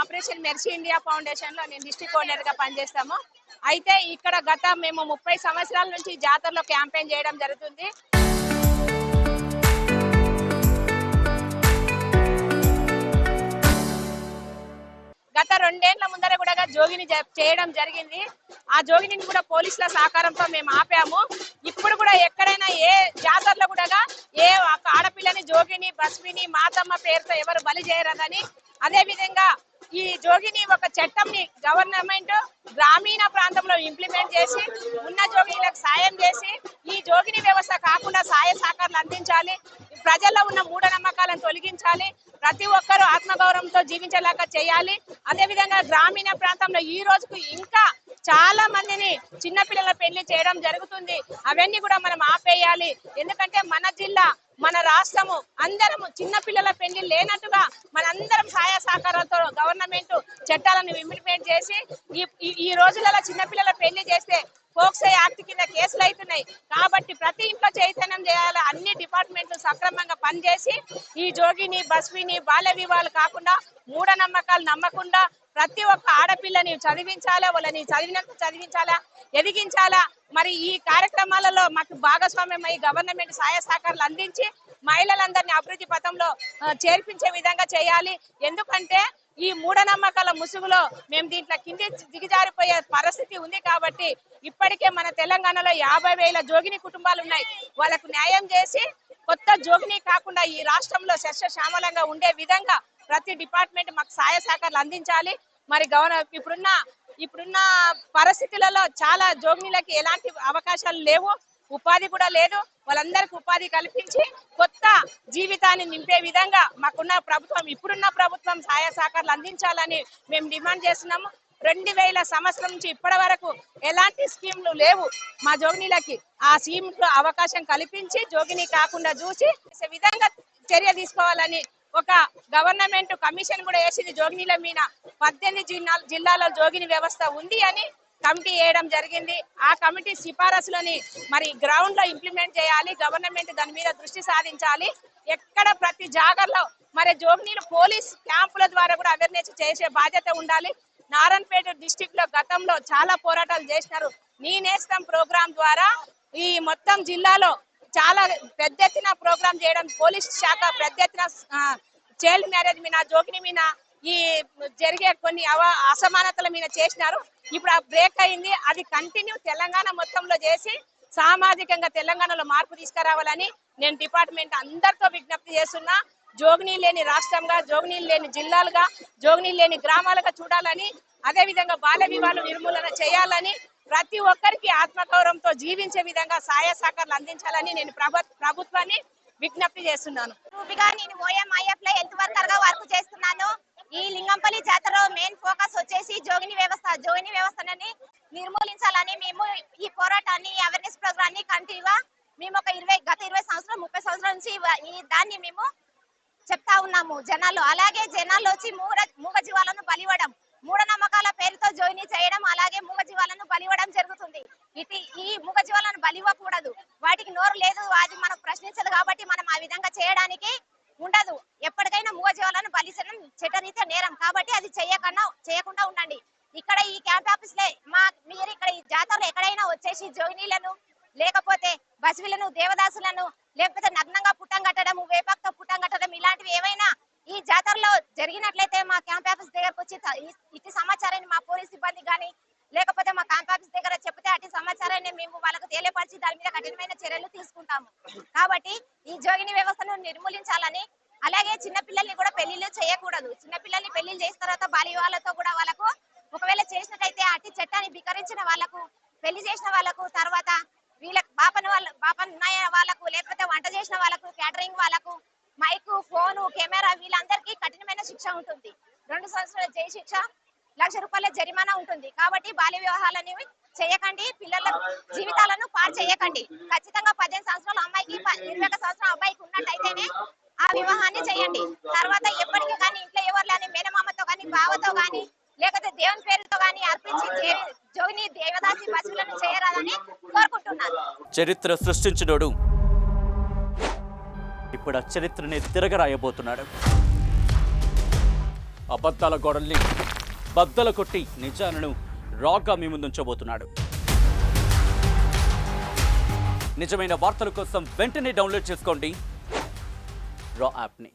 Operation mercy India foundation లో నేను district coordinator గా పనిచేస్తాము. అయితే ఇక్కడ మేము 30 సంవత్సరాల నుంచి జాతరలో క్యాంపెయిన్ చేయడం జరుగుతుంది. గత 2 ఏళ్ల ముందర కూడా జోగిని చేయడం జరిగింది. ఆ జోగిని కూడా పోలీసుల సహకారంతో మేము ఆపాము. ఇప్పుడు కూడా ఎక్కడైనా ఏ జాతరలో కూడా ఏ ఆడపిల్లని జోగిని బస్విని మాతమ్మ పేరుతో ఎవరు బలి చేయరదని, అదే విధంగా ఈ జోగిని ఒక చట్టంని గవర్నమెంట్ గ్రామీణ ప్రాంతంలో ఇంప్లిమెంట్ చేసి ఉన్న జోగిలకు సాయం చేసి ఈ జోగిని వ్యవస్థ కాకుండా సహాయ సహకారాలు అందించాలి. ప్రజల్లో ఉన్న మూఢనమ్మకాలను తొలగించాలి. ప్రతి ఒక్కరూ ఆత్మగౌరవంతో జీవించేలాగా చేయాలి. అదే విధంగా గ్రామీణ ప్రాంతంలో ఈ రోజుకు ఇంకా చాలా మందిని చిన్నపిల్లల పెళ్లి చేయడం జరుగుతుంది. అవన్నీ కూడా మనం ఆపేయాలి. ఎందుకంటే మన జిల్లా మన రాష్ట్రము అందరము చిన్నపిల్లల పెళ్లి లేనట్టుగా మనందరం సహాయ సహకారాలతో గవర్నమెంట్ చట్టాలను ఇంప్లిమెంట్ చేసి ఈ రోజులలో చిన్నపిల్లల పెళ్లి చేస్తే పోక్సో యాక్ట్ కింద కేసులు అవుతున్నాయి. కాబట్టి ప్రతి ఇంట్లో చైతన్యం చేయాలి. అన్ని డిపార్ట్మెంట్లు సక్రమంగా పనిచేసి ఈ జోగిని బస్విని బాల్య వివాహాలు కాకుండా మూఢనమ్మకాలు నమ్మకుండా ప్రతి ఒక్క ఆడపిల్లని చదివించాలా, వాళ్ళని చదివినంత చదివించాలా, ఎదిగించాలా. మరి ఈ కార్యక్రమాలలో మాకు భాగస్వామ్యమై గవర్నమెంట్ సహాయ సహకారాలు అందించి మహిళలందరినీ అభివృద్ధి పథంలో చేర్పించే విధంగా చేయాలి. ఎందుకంటే ఈ మూఢనమ్మకాల ముసుగులో మేము దీంట్లో కింది దిగజారిపోయే పరిస్థితి ఉంది. కాబట్టి ఇప్పటికే మన తెలంగాణలో 50,000 జోగిని కుటుంబాలు ఉన్నాయి. వాళ్ళకు న్యాయం చేసి కొత్త జోగిని కాకుండా ఈ రాష్ట్రంలో సస్యశ్యామలంగా ఉండే విధంగా ప్రతి డిపార్ట్మెంట్ మాకు సహాయ సహకారాలు అందించాలి. మరి ఇప్పుడున్న పరిస్థితులలో చాలా జోగినీలకి ఎలాంటి అవకాశాలు లేవు, ఉపాధి కూడా లేదు. వాళ్ళందరికీ ఉపాధి కల్పించి కొత్త జీవితాన్ని నింపే విధంగా ఇప్పుడున్న ప్రభుత్వం సహాయ సహకారాలు అందించాలని మేము డిమాండ్ చేస్తున్నాము. 2000 సంవత్సరం నుంచి ఇప్పటి వరకు ఎలాంటి స్కీమ్లు లేవు మా జోగినీలకి. ఆ స్కీమ్ అవకాశం కల్పించి జోగిని కాకుండా చూసి విధంగా చర్య తీసుకోవాలని ఒక గవర్నమెంట్ కమిషన్ కూడా వేసింది. జోగినీల మీద 18 జిల్లాలో జోగిని వ్యవస్థ ఉంది అని కమిటీ వేయడం జరిగింది. ఆ కమిటీ సిఫారసులని మరి గ్రౌండ్ లో ఇంప్లిమెంట్ చేయాలి. గవర్నమెంట్ దాని మీద దృష్టి సాధించాలి. ఎక్కడ ప్రతి జాగర్లో మరి జోగినీలు పోలీస్ క్యాంపుల ద్వారా కూడా అవేర్నెస్ చేసే బాధ్యత ఉండాలి. నారాయణపేట డిస్టిక్ లో గతంలో చాలా పోరాటాలు చేసినారు. నీ నేస్తం ప్రోగ్రాం ద్వారా ఈ మొత్తం జిల్లాలో చాలా పెద్ద ఎత్తున ప్రోగ్రాం చేయడం, పోలీస్ శాఖ పెద్ద ఎత్తున చైల్డ్ మ్యారేజ్ మీద జోగిని మీద ఈ జరిగే కొన్ని అసమానతల మీద చేసినారు. ఇప్పుడు ఆ బ్రేక్ అయింది. అది కంటిన్యూ తెలంగాణ మొత్తంలో చేసి సామాజికంగా తెలంగాణలో మార్పు తీసుకురావాలని నేను డిపార్ట్మెంట్ అందరితో విజ్ఞప్తి చేస్తున్నా. జోగిని లేని రాష్ట్రంగా, జోగిని లేని జిల్లాలుగా, జోగిని లేని గ్రామాలుగా చూడాలని, అదే విధంగా బాల్య వివాహాలు నిర్మూలన చేయాలని, ప్రతి ఒక్కరికి ఆత్మగౌరవంతో జీవించే విధంగా సహాయ సహకారాలు అందించాలని నేను ప్రభుత్వాన్ని విజ్ఞప్తి చేస్తున్నాను. నేను OMIF లో హెల్త్ వర్కర్ గా వర్క్ చేస్తున్నాను. ఈ లింగంపల్లి జాతర మెయిన్ ఫోకస్ వచ్చేసి జోగిని వ్యవస్థని నిర్మూలించాలని మేము ఈ పోరాటాన్ని అవేర్నెస్ ప్రోగ్రామ్ ని కంటిన్యూగా మేము ఒక గత 20 సంవత్సరాలు 30 సంవత్సరాల నుంచి దాన్ని మేము చెప్తా ఉన్నాము జనాలు. అలాగే జనాలు వచ్చి మూగ జీవాలను బలివ్వడం, మూఢనమ్మకాల పేరుతో జోగిని చేయడం, అలాగే మూగ జీవాలను బలివ్వడం జరుగుతుంది. ఈ మూగ జీవాలను బలివ్వకూడదు. వాటికి నోరు లేదు, అది మనం ప్రశ్నించదు. కాబట్టి మనం ఆ విధంగా చేయడానికి ఉండదు. ఎప్పటికైనా మూగ జీవాలను బలించడం చట్టరీత్యా నేరం. కాబట్టి అది చేయకుండా ఉండండి. ఇక్కడ ఈ క్యాంప్ ఆఫీస్ లో మీరు ఇక్కడ ఈ జాతరలో ఎక్కడైనా వచ్చేసి జోగినీలను, లేకపోతే బస్విలను, దేవదాసులను, లేకపోతే నగ్నంగా పుట్టం కట్టడం, వేపాకుతో పుట్టం కట్టడం ఇలాంటివి ఏవైనా ఈ జాతరలో జరిగినట్లయితే మా క్యాంప్ ఆఫీస్ దగ్గరకు వచ్చి ఇట్టి సమాచారాన్ని మా పోలీస్ సిబ్బంది కానీ లేకపోతే మా క్యాంప్ ఆఫీస్ దగ్గర చెప్తే అట్టి సమాచారాన్ని మేము వాళ్ళకు తెలియపరిచి దాని మీద కఠినమైన చర్యలు తీసుకుంటాము. కాబట్టి ఈ జోగిని వ్యవస్థను నిర్మూలించాలని, అలాగే చిన్నపిల్లల్ని కూడా పెళ్లిళ్ళు చేయకూడదు. చిన్నపిల్లల్ని పెళ్లిళ్ళు చేసిన తర్వాత బాల్య వివాహాలతో కూడా వాళ్ళకు ఒకవేళ చేసినట్టయితే అట్టి చట్టాన్ని ధిక్కరించిన వాళ్ళకు, పెళ్లి చేసిన వాళ్ళకు, తర్వాత వీళ్ళకి బాపన్నాయ వాళ్ళకు, లేకపోతే వంట చేసిన వాళ్ళకు, క్యాటరింగ్ వాళ్ళకు, మైకు, ఫోను, కెమెరా వీళ్ళందరికీ కఠినమైన శిక్ష ఉంటుంది. 2 సంవత్సరాల జైలు శిక్ష, ₹1,00,000 జరిమానా ఉంటుంది. కాబట్టి బాల్య వివాహాలని చేయకండి, పిల్లల జీవితాలను పాడు చేయకండి. ఖచ్చితంగా 18 సంవత్సరాల అమ్మాయికి 21 సంవత్సరాల అబ్బాయికి ఉన్నట్టయితేనే ఆ వివాహాన్ని చేయండి. తర్వాత ఎప్పటికీ కానీ ఇంట్లో ఎవరు లేని మేనమామతో కానీ, బావతో కానీ, లేకపోతే దేవుని పేరుతో కానీ అర్పించి జోగిని దేవదాసి పశువులను చేయరాదని కోరుకుంటున్నాను. చరిత్ర సృష్టించినోడు ఇప్పుడు ఆ చరిత్రని తిరగరాయబోతున్నాడు. అబద్ధాల గోడల్ని బద్దలు కొట్టి నిజాలను రాగా మీ ముందుంచబోతున్నాడు. నిజమైన వార్తల కోసం వెంటనే డౌన్లోడ్ చేసుకోండి రా యాప్ని.